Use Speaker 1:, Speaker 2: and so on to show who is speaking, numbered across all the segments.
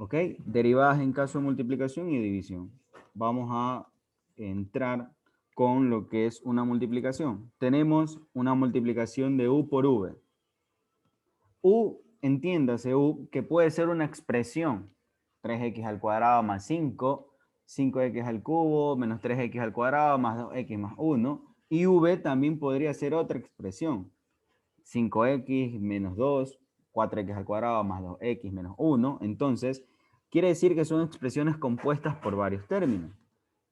Speaker 1: ¿Ok? Derivadas en caso de multiplicación y división. Vamos a entrar con lo que es una multiplicación. Tenemos una multiplicación de u por v. U, entiéndase U, que puede ser una expresión. 3x al cuadrado más 5, 5x al cubo, menos 3x al cuadrado, más 2x más 1. Y v también podría ser otra expresión. 5x menos 2, 4x al cuadrado más 2x menos 1. Entonces, quiere decir que son expresiones compuestas por varios términos.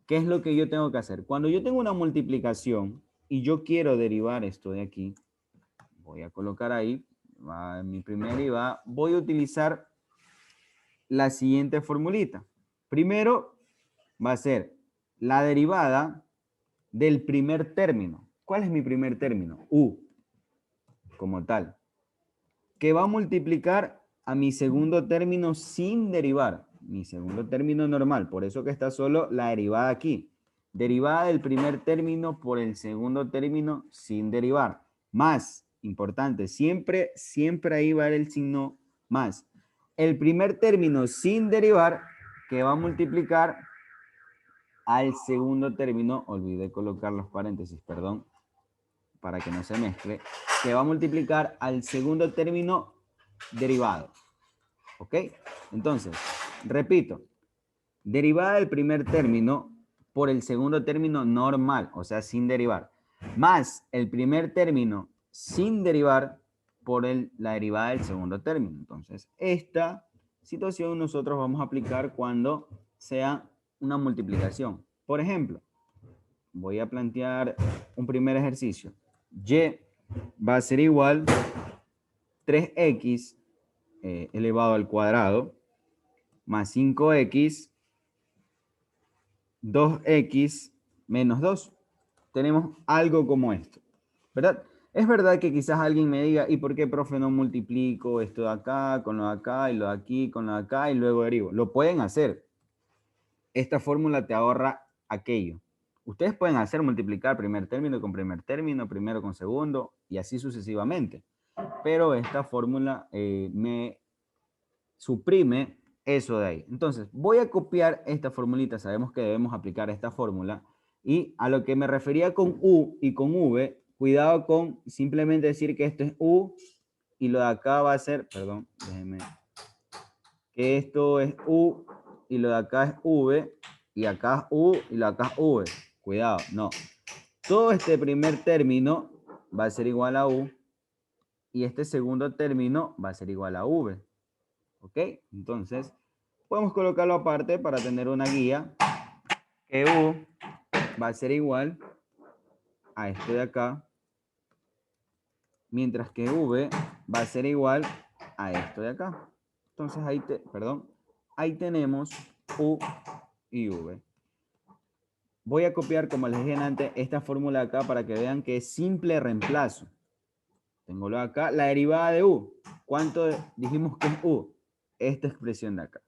Speaker 1: ¿Qué es lo que yo tengo que hacer? Cuando yo tengo una multiplicación y yo quiero derivar esto de aquí, voy a colocar ahí, va mi primer IVA, voy a utilizar la siguiente formulita. Primero va a ser la derivada del primer término. ¿Cuál es mi primer término? U, como tal. Que va a multiplicar a mi segundo término sin derivar. Mi segundo término normal. Por eso que está solo la derivada aquí. Derivada del primer término por el segundo término sin derivar. Más, importante, siempre ahí va el signo más. El primer término sin derivar que va a multiplicar al segundo término, olvidé colocar los paréntesis, perdón, para que no se mezcle, que va a multiplicar al segundo término derivado. ¿Ok? Entonces, repito, derivada del primer término por el segundo término normal, o sea, sin derivar, más el primer término sin derivar por la derivada del segundo término. Entonces, esta situación nosotros vamos a aplicar cuando sea una multiplicación. Por ejemplo, voy a plantear un primer ejercicio. Y va a ser igual 3x elevado al cuadrado más 5x 2x menos 2. Tenemos algo como esto, ¿verdad? Es verdad que quizás alguien me diga, ¿y por qué, profe, no multiplico esto de acá con lo de acá y lo de aquí con lo de acá y luego derivo? Lo pueden hacer. Esta fórmula te ahorra aquello. Ustedes pueden hacer multiplicar primer término con primer término, primero con segundo y así sucesivamente. Pero esta fórmula me suprime eso de ahí. Entonces, voy a copiar esta formulita. Sabemos que debemos aplicar esta fórmula. Y a lo que me refería con U y con V, cuidado con simplemente decir que esto es U y lo de acá va a ser, perdón, déjenme, que esto es U y lo de acá es V y acá es U y lo de acá es V. Cuidado, no. Todo este primer término va a ser igual a U y este segundo término va a ser igual a V. ¿Ok? Entonces, podemos colocarlo aparte para tener una guía que U va a ser igual a esto de acá, mientras que V va a ser igual a esto de acá. Entonces, ahí tenemos U y V. Voy a copiar, como les dije antes, esta fórmula acá para que vean que es simple reemplazo. Tengo acá, la derivada de U. ¿Cuánto dijimos que es U? Esta expresión de acá.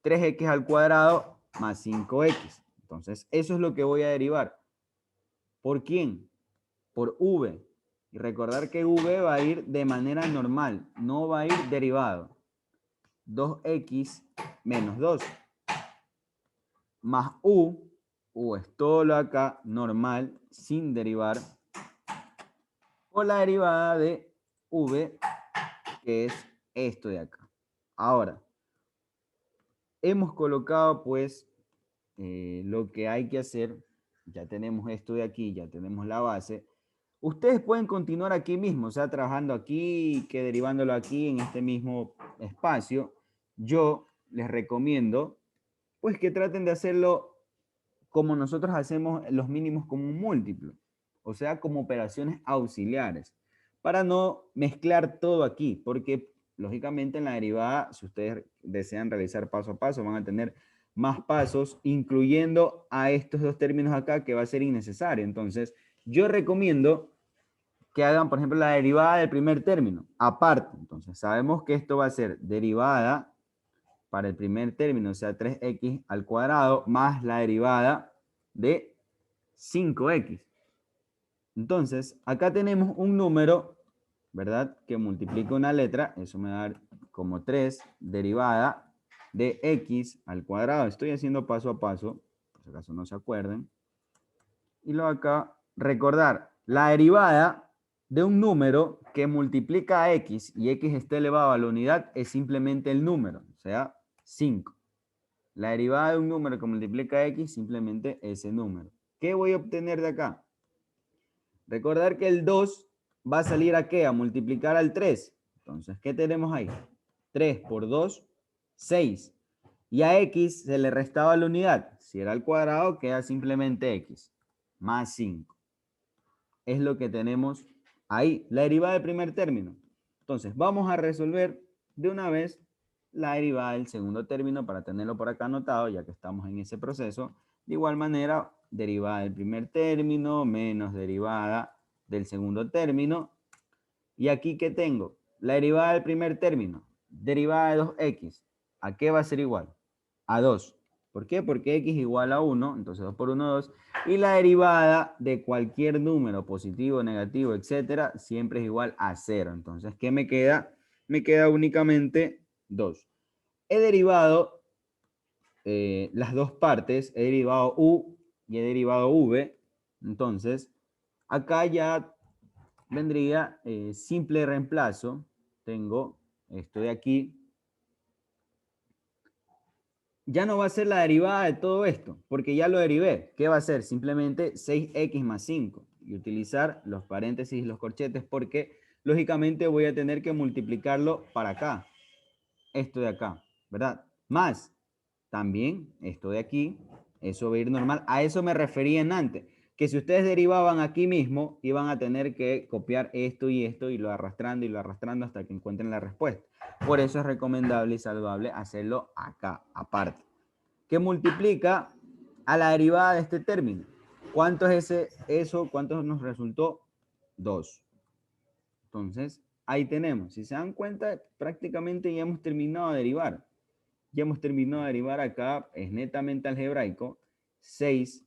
Speaker 1: 3x al cuadrado más 5x. Entonces, eso es lo que voy a derivar. ¿Por quién? Por V. Y recordar que V va a ir de manera normal, no va a ir derivado. 2x menos 2 más U es todo lo acá normal, sin derivar, o la derivada de V, que es esto de acá. Ahora, hemos colocado pues lo que hay que hacer. Ya tenemos esto de aquí, ya tenemos la base. Ustedes pueden continuar aquí mismo, o sea, trabajando aquí, que derivándolo aquí en este mismo espacio. Yo les recomiendo pues que traten de hacerlo como nosotros hacemos los mínimos como un múltiplo, o sea, como operaciones auxiliares, para no mezclar todo aquí, porque lógicamente en la derivada, si ustedes desean realizar paso a paso, van a tener más pasos, incluyendo a estos dos términos acá, que va a ser innecesario. Entonces, yo recomiendo que hagan, por ejemplo, la derivada del primer término, aparte. Entonces, sabemos que esto va a ser derivada para el primer término, o sea, 3x al cuadrado, más la derivada de 5x. Entonces, acá tenemos un número, ¿verdad? Que multiplica una letra, eso me va a dar como 3, derivada de x al cuadrado. Estoy haciendo paso a paso, por si acaso no se acuerden. Y luego acá, recordar, la derivada de un número que multiplica a x y x está elevado a la unidad es simplemente el número, o sea, 5. La derivada de un número que multiplica a x, simplemente ese número. ¿Qué voy a obtener de acá? Recordar que el 2 va a salir a ¿qué? A multiplicar al 3. Entonces, ¿qué tenemos ahí? 3 por 2, 6. Y a x se le restaba la unidad. Si era al cuadrado, queda simplemente x. Más 5. Es lo que tenemos ahí. La derivada del primer término. Entonces, vamos a resolver de una vez la derivada del segundo término para tenerlo por acá anotado, ya que estamos en ese proceso. De igual manera, derivada del primer término menos derivada del segundo término. Y aquí, ¿qué tengo? La derivada del primer término, derivada de 2x. ¿A qué va a ser igual? A 2. ¿Por qué? Porque x igual a 1, entonces 2 por 1, 2. Y la derivada de cualquier número, positivo, negativo, etcétera, siempre es igual a 0. Entonces, ¿qué me queda? Me queda únicamente 2. He derivado las dos partes, he derivado u y he derivado v. Entonces, acá ya vendría simple reemplazo. Tengo esto de aquí. Ya no va a ser la derivada de todo esto, porque ya lo derivé. ¿Qué va a ser? Simplemente 6x más 5. Y utilizar los paréntesis y los corchetes porque, lógicamente, voy a tener que multiplicarlo para acá. Esto de acá, ¿verdad? Más, también, esto de aquí, eso va a ir normal. A eso me refería en antes. Que si ustedes derivaban aquí mismo, iban a tener que copiar esto y lo arrastrando hasta que encuentren la respuesta. Por eso es recomendable y saludable hacerlo acá, aparte. ¿Qué multiplica a la derivada de este término? ¿Cuánto es eso? ¿Cuánto nos resultó? 2. Entonces, ahí tenemos. Si se dan cuenta, prácticamente ya hemos terminado de derivar. Ya hemos terminado de derivar acá, es netamente algebraico. 6,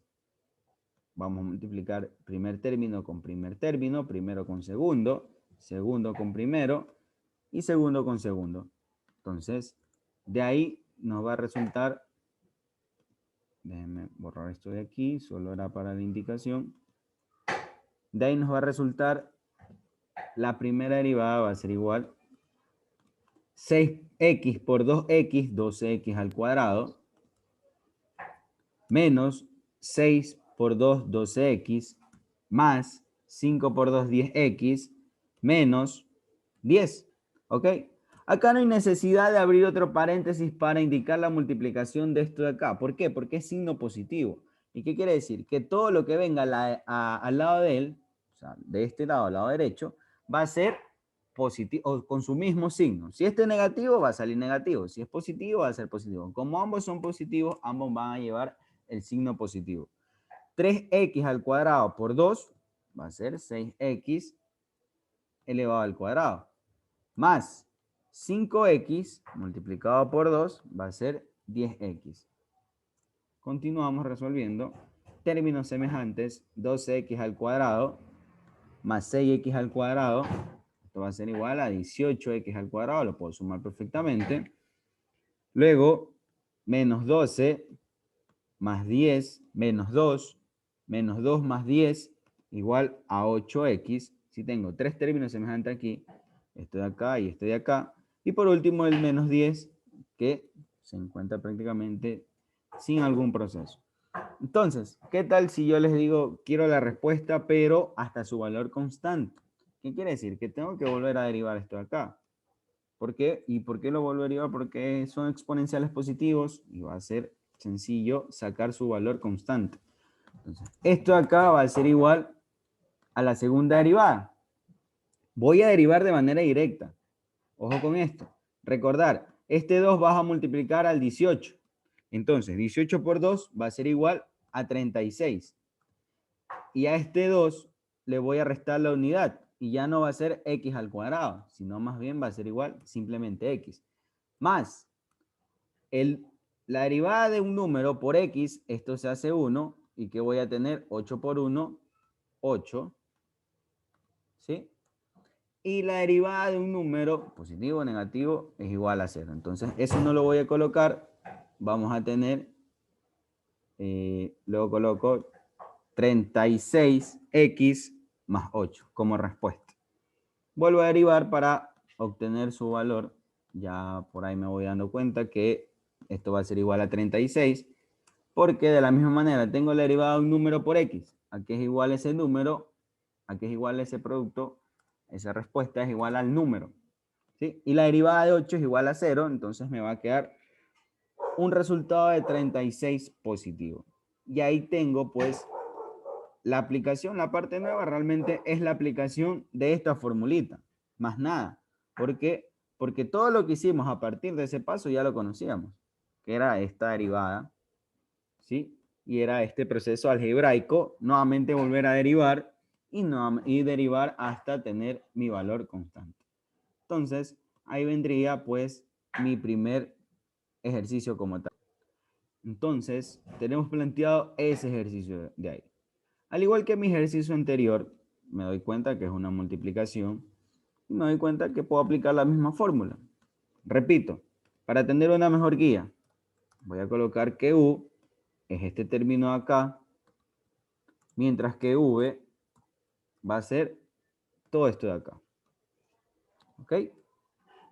Speaker 1: vamos a multiplicar primer término con primer término, primero con segundo, segundo con primero y segundo con segundo. Entonces, de ahí nos va a resultar, déjenme borrar esto de aquí, solo era para la indicación. De ahí nos va a resultar, la primera derivada va a ser igual 6x por 2x, 12x al cuadrado, menos 6 por 2, 12x, más 5 por 2, 10x, menos 10. ¿Ok? Acá no hay necesidad de abrir otro paréntesis para indicar la multiplicación de esto de acá. ¿Por qué? Porque es signo positivo. ¿Y qué quiere decir? Que todo lo que venga al lado de él, o sea, de este lado, al lado derecho, va a ser positivo, con su mismo signo. Si este es negativo, va a salir negativo. Si es positivo, va a ser positivo. Como ambos son positivos, ambos van a llevar el signo positivo. 3x al cuadrado por 2 va a ser 6x elevado al cuadrado. Más 5x multiplicado por 2 va a ser 10x. Continuamos resolviendo. Términos semejantes, 12x al cuadrado más 6x al cuadrado. Esto va a ser igual a 18x al cuadrado, lo puedo sumar perfectamente. Luego, menos 12 más 10 menos 2 más 10 igual a 8x. Si tengo tres términos semejantes aquí, esto de acá y este de acá. Y por último el menos 10 que se encuentra prácticamente sin algún proceso. Entonces, ¿qué tal si yo les digo quiero la respuesta pero hasta su valor constante? ¿Qué quiere decir? Que tengo que volver a derivar esto de acá. ¿Por qué? ¿Y por qué lo vuelvo a derivar? Porque son exponenciales positivos y va a ser sencillo sacar su valor constante. Entonces, esto acá va a ser igual a la segunda derivada. Voy a derivar de manera directa. Ojo con esto. Recordar, este 2 vas a multiplicar al 18. Entonces, 18 por 2 va a ser igual a 36. Y a este 2 le voy a restar la unidad. Y ya no va a ser x al cuadrado, sino más bien va a ser igual simplemente x. Más la derivada de un número por x, esto se hace 1. ¿Y qué voy a tener? 8 por 1, 8. ¿Sí? Y la derivada de un número, positivo o negativo, es igual a 0. Entonces, eso no lo voy a colocar. Vamos a tener, luego coloco 36x más 8 como respuesta. Vuelvo a derivar para obtener su valor. Ya por ahí me voy dando cuenta que esto va a ser igual a 36, porque de la misma manera tengo la derivada de un número por x. ¿A qué es igual ese número? ¿A qué es igual ese producto? Esa respuesta es igual al número, ¿sí? Y la derivada de 8 es igual a 0, entonces me va a quedar un resultado de 36 positivo. Y ahí tengo pues la aplicación, la parte nueva realmente es la aplicación de esta formulita, más nada. ¿Por qué? Porque todo lo que hicimos a partir de ese paso ya lo conocíamos, que era esta derivada, ¿sí? Y era este proceso algebraico, nuevamente volver a derivar y derivar hasta tener mi valor constante. Entonces, ahí vendría pues mi primer ejercicio como tal. Entonces, tenemos planteado ese ejercicio de ahí. Al igual que mi ejercicio anterior, me doy cuenta que es una multiplicación y me doy cuenta que puedo aplicar la misma fórmula. Repito, para tener una mejor guía, voy a colocar que U es este término de acá, mientras que V va a ser todo esto de acá. ¿Ok?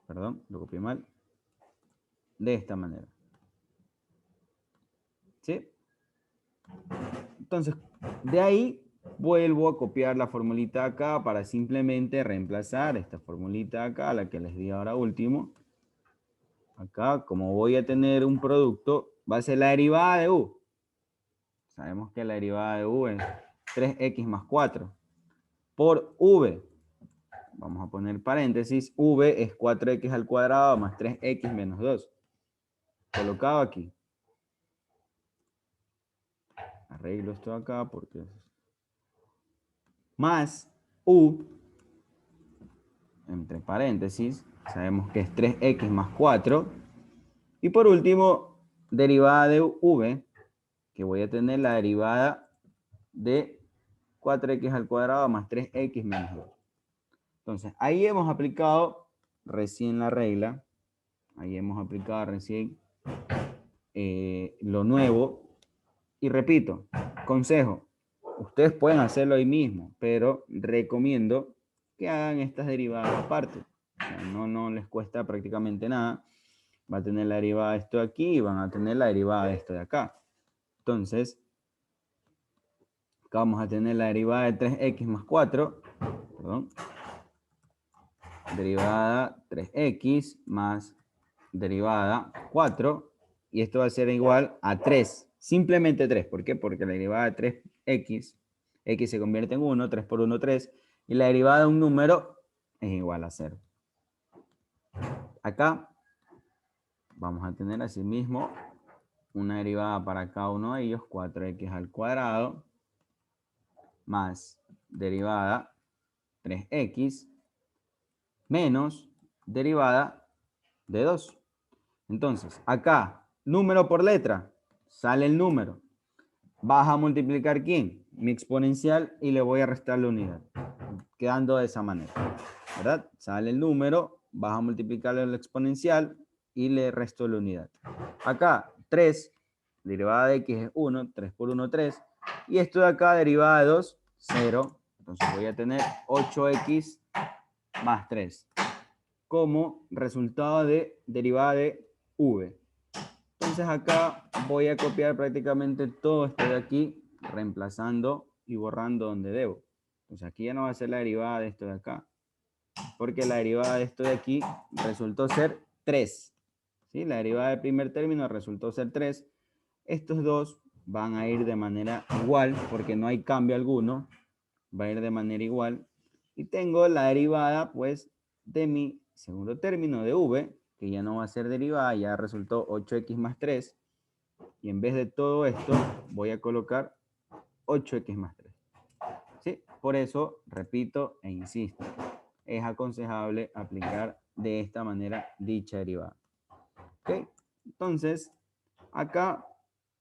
Speaker 1: Perdón, lo copié mal. De esta manera. ¿Sí? Entonces, de ahí vuelvo a copiar la formulita acá para simplemente reemplazar esta formulita acá, la que les di ahora último. Acá, como voy a tener un producto, va a ser la derivada de U. Sabemos que la derivada de U es 3x más 4 por V. Vamos a poner paréntesis. V es 4x al cuadrado más 3x menos 2. Colocado aquí. Arreglo esto acá porque... Más U, entre paréntesis, sabemos que es 3x más 4. Y por último, derivada de V, que voy a tener la derivada de 4x al cuadrado más 3x menos 2. Entonces, ahí hemos aplicado recién la regla. Ahí hemos aplicado recién lo nuevo. Y repito, consejo, ustedes pueden hacerlo ahí mismo, pero recomiendo que hagan estas derivadas aparte. O sea, no les cuesta prácticamente nada. Va a tener la derivada de esto de aquí y van a tener la derivada de esto de acá. Entonces, acá vamos a tener la derivada de 3x más 4. Perdón. Derivada 3x más derivada 4. Y esto va a ser igual a 3. Simplemente 3. ¿Por qué? Porque la derivada de 3x, x se convierte en 1, 3 por 1, 3. Y la derivada de un número es igual a 0. Acá vamos a tener asimismo una derivada para cada uno de ellos, 4x al cuadrado, más derivada 3x, menos derivada de 2. Entonces, acá, número por letra, sale el número. Vas a multiplicar ¿quién? Mi exponencial y le voy a restar la unidad. Quedando de esa manera. ¿Verdad? Sale el número, vas a multiplicarle el exponencial y le resto la unidad. Acá, 3, derivada de x es 1, 3 por 1, 3. Y esto de acá, derivada de 2, 0. Entonces voy a tener 8x más 3 como resultado de derivada de v. Entonces acá voy a copiar prácticamente todo esto de aquí, reemplazando y borrando donde debo. Entonces aquí ya no va a ser la derivada de esto de acá, porque la derivada de esto de aquí resultó ser 3. ¿Sí? La derivada del primer término resultó ser 3. Estos dos van a ir de manera igual, porque no hay cambio alguno. Va a ir de manera igual. Y tengo la derivada, pues, de mi segundo término de v, que ya no va a ser derivada, ya resultó 8x más 3. Y en vez de todo esto, voy a colocar 8x más 3. ¿Sí? Por eso, repito e insisto, es aconsejable aplicar de esta manera dicha derivada. ¿Ok? Entonces, acá,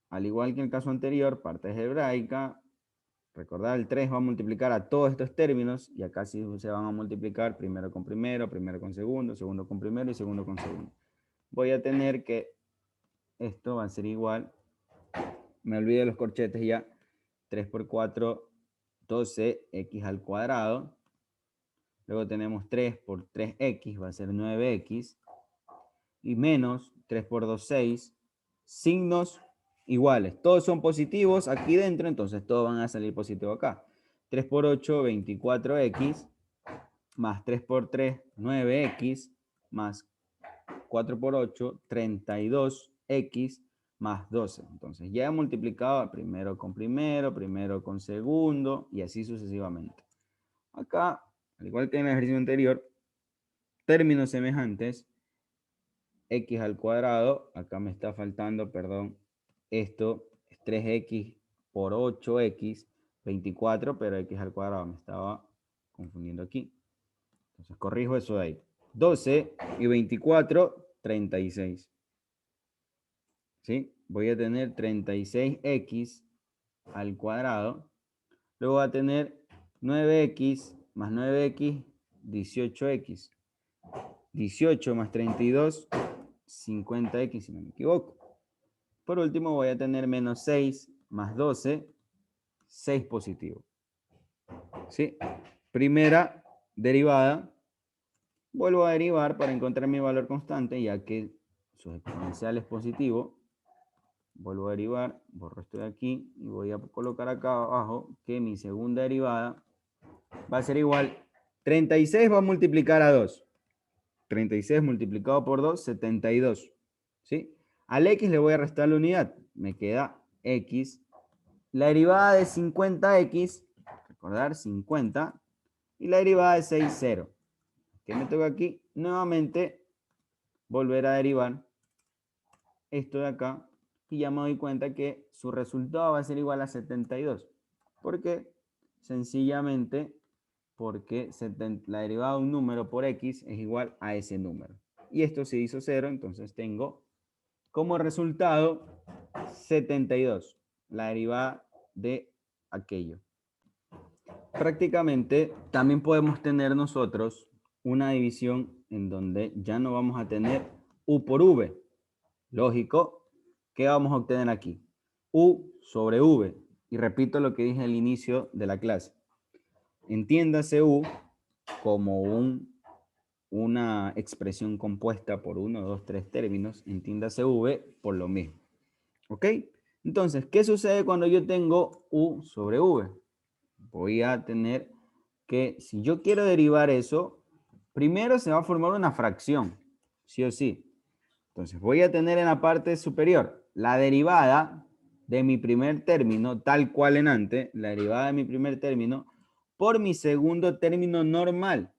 Speaker 1: al igual que en el caso anterior, parte algebraica, Recordad, el 3 va a multiplicar a todos estos términos y acá sí se van a multiplicar primero con segundo, segundo con primero y segundo con segundo. Voy a tener que esto va a ser igual, me olvidé de los corchetes ya, 3 por 4, 12, x al cuadrado. Luego tenemos 3 por 3x, va a ser 9x. Y menos 3 por 2, 6. Signos iguales. Todos son positivos aquí dentro, entonces todos van a salir positivos acá. 3 por 8, 24x. Más 3 por 3, 9x. Más 4 por 8, 32x. Más 12. Entonces ya he multiplicado primero con segundo, y así sucesivamente. Acá, al igual que en el ejercicio anterior, términos semejantes, x al cuadrado, acá me está faltando, perdón, esto es 3x por 8x, 24, pero x al cuadrado, me estaba confundiendo aquí. Entonces corrijo eso de ahí. 12 y 24, 36. ¿Sí? Voy a tener 36x al cuadrado. Luego voy a tener 9x más 9x, 18x. 18 más 32, 50x, si no me equivoco. Por último voy a tener menos 6 más 12, 6 positivo. ¿Sí? Primera derivada. Vuelvo a derivar para encontrar mi valor constante, ya que su exponencial es positivo. Vuelvo a derivar, borro esto de aquí y voy a colocar acá abajo que mi segunda derivada va a ser igual. 36 va a multiplicar a 2. 36 multiplicado por 2, 72. ¿Sí? Al x le voy a restar la unidad. Me queda x. La derivada de 50x, recordar 50. Y la derivada de 6, 0. ¿Qué me toca aquí? Nuevamente volver a derivar esto de acá. Y ya me doy cuenta que su resultado va a ser igual a 72. ¿Por qué? Sencillamente porque la derivada de un número por x es igual a ese número. Y esto se hizo 0, entonces tengo como resultado 72, la derivada de aquello. Prácticamente también podemos tener nosotros una división en donde ya no vamos a tener u por v. Lógico, ¿qué vamos a obtener aquí? U sobre v. Y repito lo que dije al inicio de la clase. Entiéndase u como una expresión compuesta por 1, 2, 3 términos, entiéndase v por lo mismo. ¿Ok? Entonces, ¿qué sucede cuando yo tengo u sobre v? Voy a tener que, si yo quiero derivar eso, primero se va a formar una fracción, sí o sí. Entonces, voy a tener en la parte superior la derivada de mi primer término, tal cual en antes, la derivada de mi primer término, por mi segundo término normal,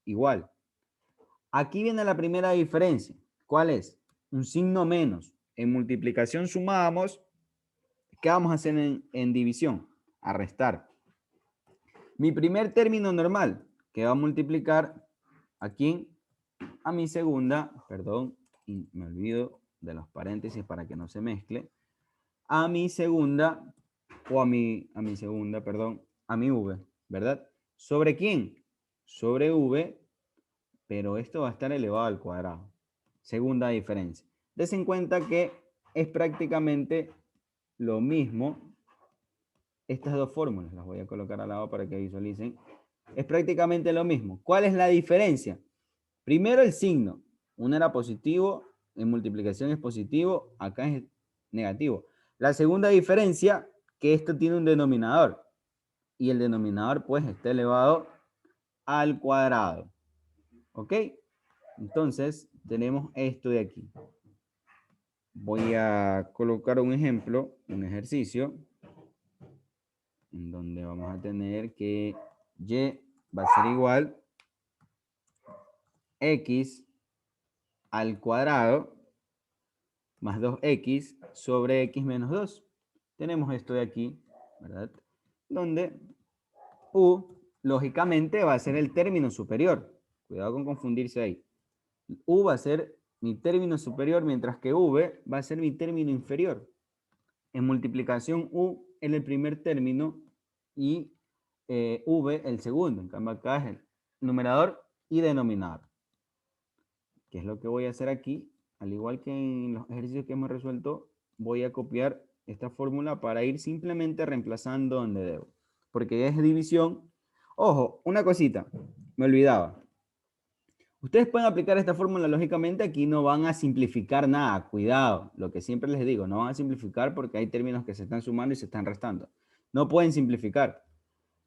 Speaker 1: igual. Aquí viene la primera diferencia. ¿Cuál es? Un signo menos. En multiplicación sumamos. ¿Qué vamos a hacer en división? A restar. Mi primer término normal, que va a multiplicar aquí a mi segunda, perdón, y me olvido de los paréntesis para que no se mezcle, a mi segunda, o a mi segunda, perdón, a mi v, ¿verdad? ¿Sobre quién? Sobre v, pero esto va a estar elevado al cuadrado. Segunda diferencia. Des en cuenta que es prácticamente lo mismo. Estas dos fórmulas las voy a colocar al lado para que visualicen. Es prácticamente lo mismo. ¿Cuál es la diferencia? Primero el signo. Uno era positivo, en multiplicación es positivo, acá es negativo. La segunda diferencia, que esto tiene un denominador. Y el denominador pues está elevado al cuadrado. ¿Ok? Entonces, tenemos esto de aquí. Voy a colocar un ejemplo, un ejercicio, en donde vamos a tener que y va a ser igual x al cuadrado más 2x sobre x menos 2. Tenemos esto de aquí, ¿verdad? Donde u, lógicamente, va a ser el término superior. Cuidado con confundirse ahí. U va a ser mi término superior, mientras que v va a ser mi término inferior. En multiplicación, u en el primer término y v el segundo. En cambio acá es el numerador y denominador. ¿Qué es lo que voy a hacer aquí? Al igual que en los ejercicios que hemos resuelto, voy a copiar esta fórmula para ir simplemente reemplazando donde debo. Porque es división. Ojo, una cosita, me olvidaba. Ustedes pueden aplicar esta fórmula, lógicamente aquí no van a simplificar nada, cuidado, lo que siempre les digo, no van a simplificar porque hay términos que se están sumando y se están restando. No pueden simplificar.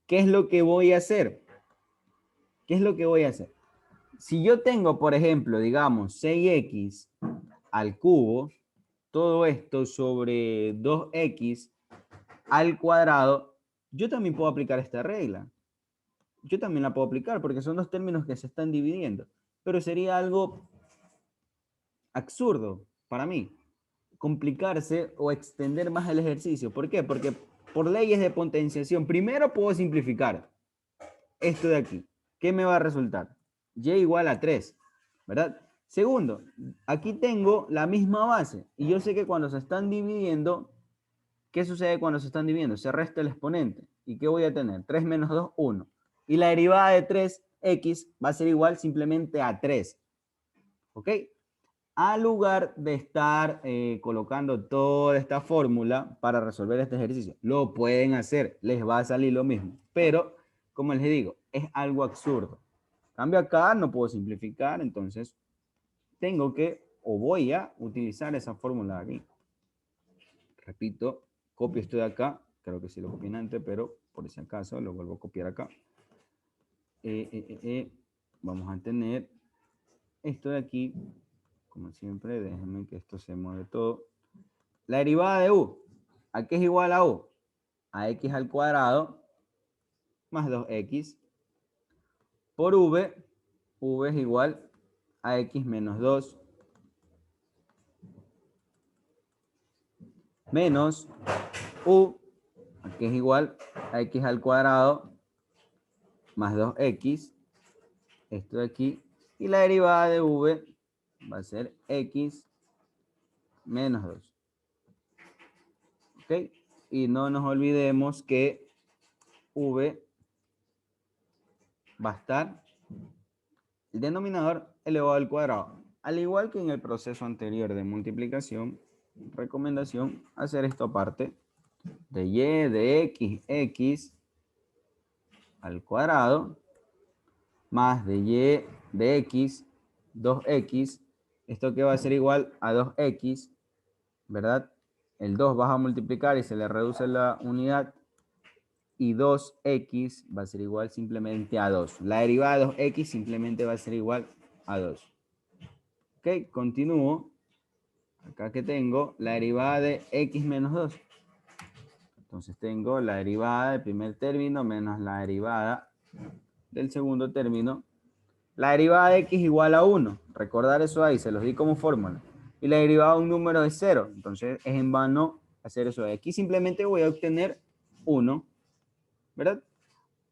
Speaker 1: ¿Qué es lo que voy a hacer? ¿Qué es lo que voy a hacer? Si yo tengo, por ejemplo, digamos, 6x al cubo, todo esto sobre 2x al cuadrado, yo también puedo aplicar esta regla. Yo también la puedo aplicar porque son dos términos que se están dividiendo. Pero sería algo absurdo para mí complicarse o extender más el ejercicio. ¿Por qué? Porque por leyes de potenciación, primero puedo simplificar esto de aquí. ¿Qué me va a resultar? Y igual a 3, ¿verdad? Segundo, aquí tengo la misma base y yo sé que cuando se están dividiendo, ¿qué sucede cuando se están dividiendo? Se resta el exponente. ¿Y qué voy a tener? 3 menos 2, 1. Y la derivada de 3x va a ser igual simplemente a 3. ¿Ok? Al lugar de estar colocando toda esta fórmula para resolver este ejercicio, lo pueden hacer, les va a salir lo mismo. Pero, como les digo, es algo absurdo. Cambio acá, no puedo simplificar, entonces tengo que, o voy a utilizar esa fórmula aquí. Repito, copio esto de acá, creo que sí lo copié antes, pero por si acaso lo vuelvo a copiar acá. Vamos a tener esto de aquí, como siempre, déjenme que esto se mueve todo. La derivada de u, ¿a qué es igual a u? A x al cuadrado más 2x por v, v es igual a x menos 2 menos u, que es igual a x al cuadrado más 2x, esto de aquí, y la derivada de v va a ser x menos 2. ¿Ok? Y no nos olvidemos que v va a estar el denominador elevado al cuadrado. Al igual que en el proceso anterior de multiplicación, recomendación hacer esto aparte de y de x al cuadrado más de y de x 2x, esto que va a ser igual a 2x, ¿verdad? El 2 vas a multiplicar y se le reduce la unidad y 2x va a ser igual simplemente a 2. La derivada de 2x simplemente va a ser igual a 2. Ok, continúo. Acá que tengo la derivada de x menos 2. Entonces tengo la derivada del primer término menos la derivada del segundo término. La derivada de x igual a 1. Recordar eso ahí, se los di como fórmula. Y la derivada de un número es 0. Entonces es en vano hacer eso de aquí. Simplemente voy a obtener 1. ¿Verdad?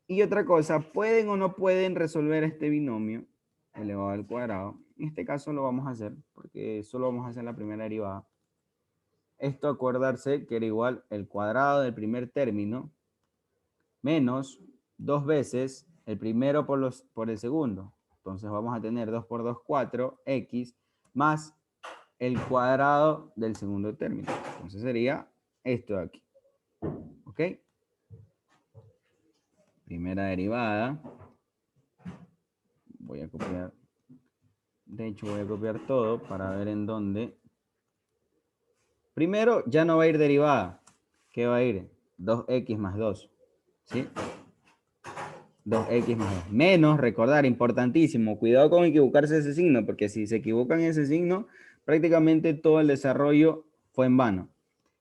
Speaker 1: Y otra cosa, ¿pueden o no pueden resolver este binomio elevado al cuadrado? En este caso lo vamos a hacer porque solo vamos a hacer la primera derivada. Esto acordarse que era igual el cuadrado del primer término menos 2 veces el primero por el segundo. Entonces vamos a tener 2 por 2, 4, x, más el cuadrado del segundo término. Entonces sería esto de aquí. ¿Ok? Primera derivada. Voy a copiar. De hecho, voy a copiar todo para ver en dónde. Primero, ya no va a ir derivada. ¿Qué va a ir? 2x más 2. ¿Sí? 2x más 2. Menos, recordar, importantísimo. Cuidado con equivocarse ese signo, porque si se equivocan ese signo, prácticamente todo el desarrollo fue en vano.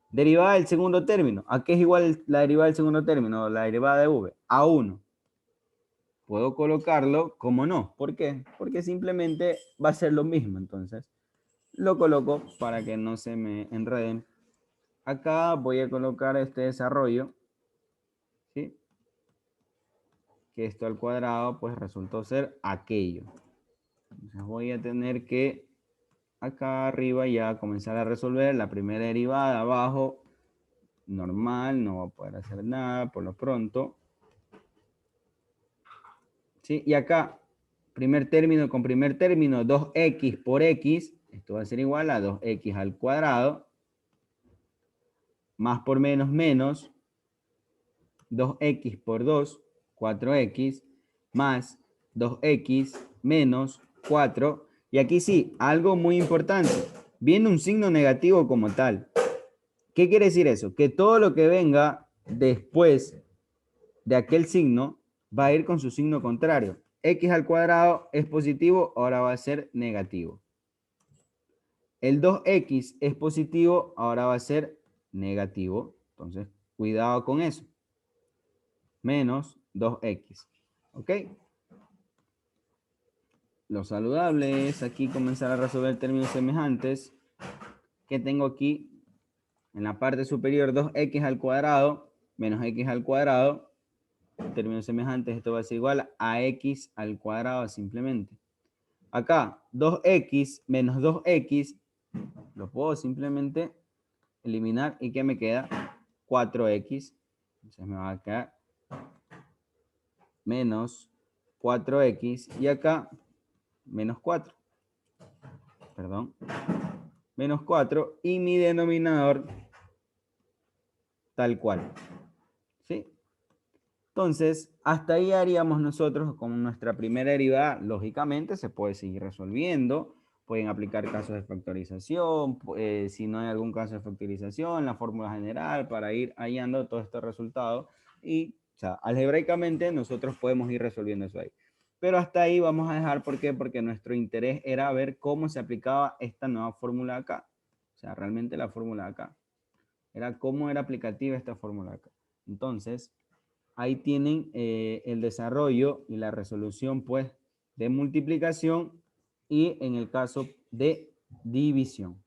Speaker 1: Derivada del segundo término. ¿A qué es igual la derivada del segundo término? La derivada de v. A 1. Puedo colocarlo como no. ¿Por qué? Porque simplemente va a ser lo mismo. Entonces, lo coloco para que no se me enreden. Acá voy a colocar este desarrollo. ¿Sí? Que esto al cuadrado pues resultó ser aquello. Entonces voy a tener que acá arriba ya comenzar a resolver la primera derivada abajo normal, no va a poder hacer nada por lo pronto. ¿Sí? Y acá, primer término con primer término, 2x por x, esto va a ser igual a 2x al cuadrado, más por menos, menos, 2x por 2, 4x, más 2x menos 4. Y aquí sí, algo muy importante, viene un signo negativo como tal. ¿Qué quiere decir eso? Que todo lo que venga después de aquel signo va a ir con su signo contrario. X al cuadrado es positivo, ahora va a ser negativo. El 2x es positivo, ahora va a ser negativo. Entonces, cuidado con eso. Menos 2x. ¿Ok? Lo saludable es aquí comenzar a resolver términos semejantes. ¿Qué tengo aquí? En la parte superior, 2x al cuadrado menos x al cuadrado. Términos semejantes, esto va a ser igual a x al cuadrado simplemente. Acá, 2x menos 2x, lo puedo simplemente eliminar. ¿Y qué me queda? 4x. Entonces me va a quedar menos 4x. Y acá, menos 4. Perdón. Menos 4. Y mi denominador, tal cual. ¿Sí? Entonces, hasta ahí haríamos nosotros con nuestra primera derivada. Lógicamente, se puede seguir resolviendo. Pueden aplicar casos de factorización. Si no hay algún caso de factorización, la fórmula general para ir hallando todos estos resultados. Y, o sea, algebraicamente nosotros podemos ir resolviendo eso ahí. Pero hasta ahí vamos a dejar. ¿Por qué? Porque nuestro interés era ver cómo se aplicaba esta nueva fórmula acá. O sea, realmente la fórmula acá. Era cómo era aplicativa esta fórmula acá. Entonces, ahí tienen el desarrollo y la resolución, pues, de multiplicación y en el caso de división.